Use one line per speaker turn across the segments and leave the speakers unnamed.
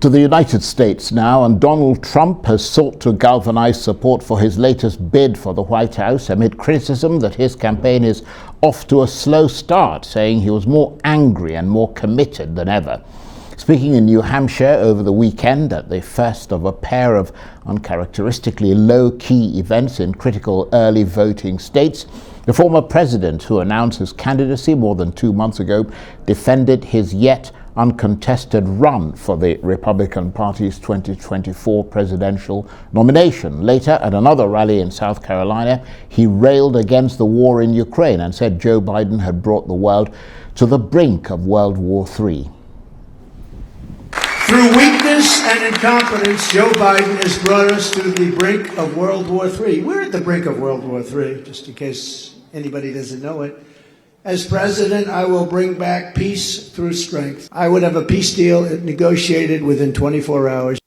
To the United States now, and Donald Trump has sought to galvanize support for his latest bid for the White House amid criticism that his campaign is off to a slow start, saying he was more angry and more committed than ever. Speaking in New Hampshire over the weekend at the first of a pair of uncharacteristically low-key events in critical early voting states, the former president, who announced his candidacy more than 2 months ago, defended his yet uncontested run for the Republican Party's 2024 presidential nomination. Later, at another rally in South Carolina, he railed against the war in Ukraine and said Joe Biden had brought the world to the brink of World War III.
Through weakness and incompetence, Joe Biden has brought us to the brink of World War III. We're at the brink of World War III, just in case anybody doesn't know it. As president, I will bring back peace through strength. I would have a peace deal negotiated within 24 hours.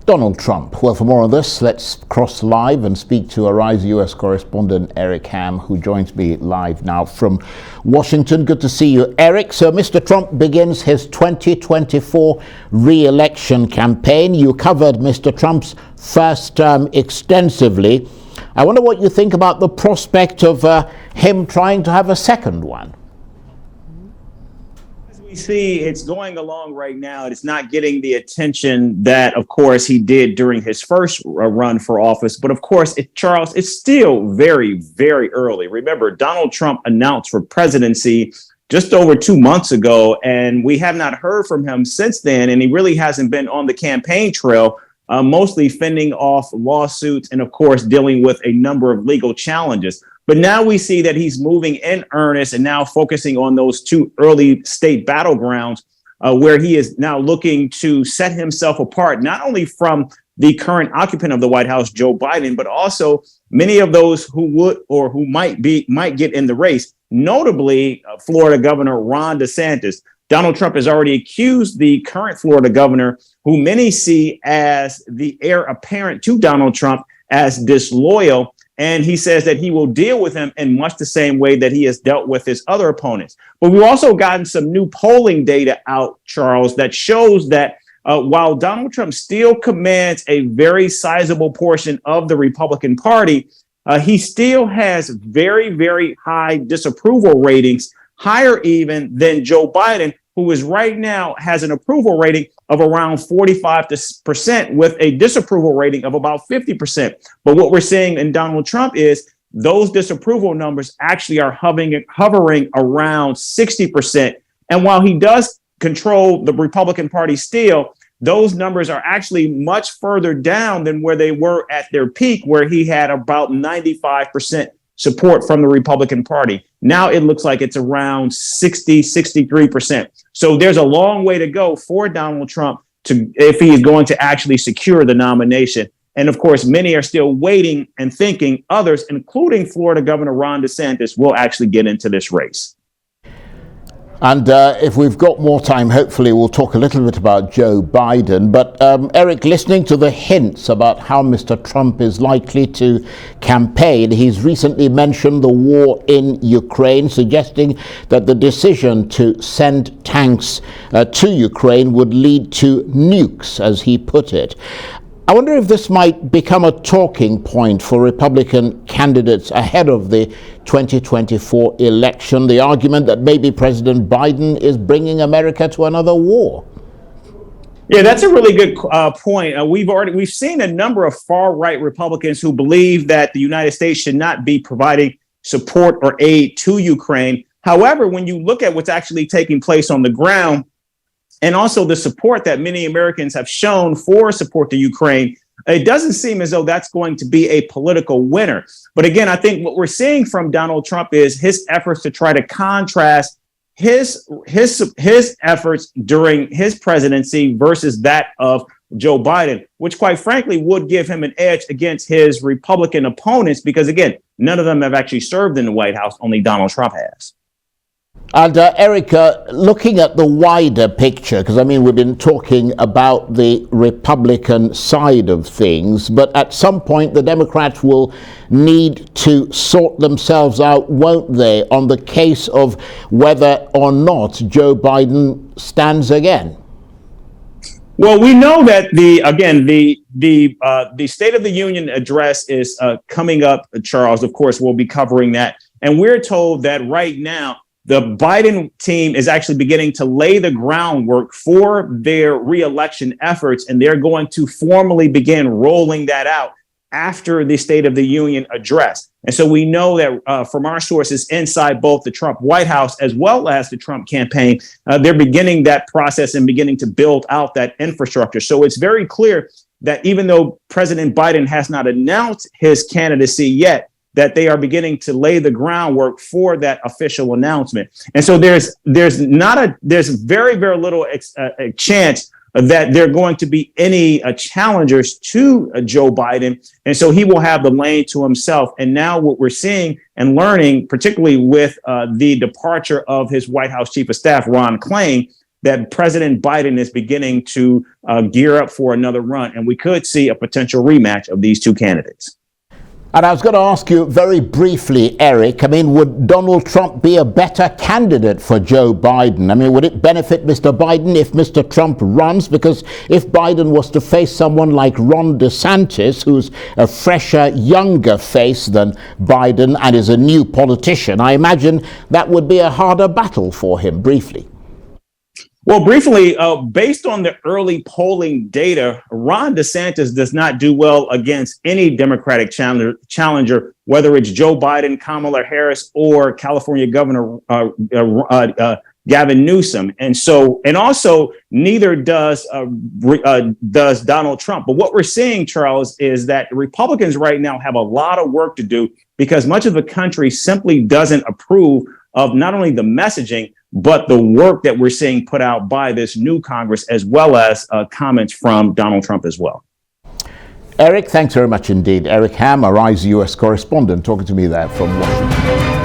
Donald Trump. Well, for more on this, let's cross live and speak to Arise US correspondent Eric Ham, who joins me live now from Washington. Good to see you, Eric. So Mr. Trump begins his 2024 re-election campaign. You covered Mr. Trump's first term extensively. I wonder what you think about the prospect of him trying to have a second one.
As we see, it's going along right now. It's not getting the attention that, of course, he did during his first run for office. But of course, Charles, it's still very, very early. Remember, Donald Trump announced for presidency just over 2 months ago, and we have not heard from him since then. And he really hasn't been on the campaign trail. Mostly fending off lawsuits and, of course, dealing with a number of legal challenges. But now we see that he's moving in earnest and now focusing on those two early state battlegrounds where he is now looking to set himself apart, not only from the current occupant of the White House, Joe Biden, but also many of those who would or who might get in the race, notably Florida Governor Ron DeSantis. Donald Trump has already accused the current Florida governor, who many see as the heir apparent to Donald Trump, as disloyal. And he says that he will deal with him in much the same way that he has dealt with his other opponents. But we've also gotten some new polling data out, Charles, that shows that while Donald Trump still commands a very sizable portion of the Republican Party, he still has very, very high disapproval ratings, higher even than Joe Biden, who is right now has an approval rating of around 45% with a disapproval rating of about 50%. But what we're seeing in Donald Trump is those disapproval numbers actually are hovering around 60%. And while he does control the Republican Party still, those numbers are actually much further down than where they were at their peak, where he had about 95% support from the Republican Party. Now it looks like it's around 63%. So there's a long way to go for Donald Trump if he is going to actually secure the nomination. And of course, many are still waiting and thinking others, including Florida Governor Ron DeSantis, will actually get into this race.
And if we've got more time, hopefully we'll talk a little bit about Joe Biden. But Eric, listening to the hints about how Mr. Trump is likely to campaign, he's recently mentioned the war in Ukraine, suggesting that the decision to send tanks to Ukraine would lead to nukes, as he put it. I wonder if this might become a talking point for Republican candidates ahead of the 2024 election, the argument that maybe President Biden is bringing America to another war.
Yeah, that's a really good point. We've seen a number of far-right Republicans who believe that the United States should not be providing support or aid to Ukraine. However, when you look at what's actually taking place on the ground, and also the support that many Americans have shown for support to Ukraine, it doesn't seem as though that's going to be a political winner. But again, I think what we're seeing from Donald Trump is his efforts to try to contrast his efforts during his presidency versus that of Joe Biden, which quite frankly would give him an edge against his Republican opponents, because again, none of them have actually served in the White House, only Donald Trump has.
And Eric, looking at the wider picture, because I mean, we've been talking about the Republican side of things, but at some point the Democrats will need to sort themselves out, won't they, on the case of whether or not Joe Biden stands again?
Well, we know that the State of the Union address is coming up. Charles, of course, we'll be covering that, and we're told that right now the Biden team is actually beginning to lay the groundwork for their reelection efforts, and they're going to formally begin rolling that out after the State of the Union address. And so we know that from our sources inside both the Trump White House as well as the Trump campaign, they're beginning that process and beginning to build out that infrastructure. So it's very clear that even though President Biden has not announced his candidacy yet, that they are beginning to lay the groundwork for that official announcement. And so there's very, very little chance that there are going to be any challengers to Joe Biden. And so he will have the lane to himself. And now what we're seeing and learning, particularly with the departure of his White House Chief of Staff, Ron Klain, that President Biden is beginning to gear up for another run. And we could see a potential rematch of these two candidates.
And I was going to ask you very briefly, Eric, would Donald Trump be a better candidate for Joe Biden? Would it benefit Mr. Biden if Mr. Trump runs? Because if Biden was to face someone like Ron DeSantis, who's a fresher, younger face than Biden and is a new politician, I imagine that would be a harder battle for him, briefly.
Well, briefly, based on the early polling data, Ron DeSantis does not do well against any Democratic challenger, whether it's Joe Biden, Kamala Harris, or California Governor Gavin Newsom. And also neither does Donald Trump. But what we're seeing, Charles, is that Republicans right now have a lot of work to do because much of the country simply doesn't approve of not only the messaging, but the work that we're seeing put out by this new Congress, as well as comments from Donald Trump as well.
Eric, thanks very much indeed. Eric Ham, our Rise US correspondent, talking to me there from Washington.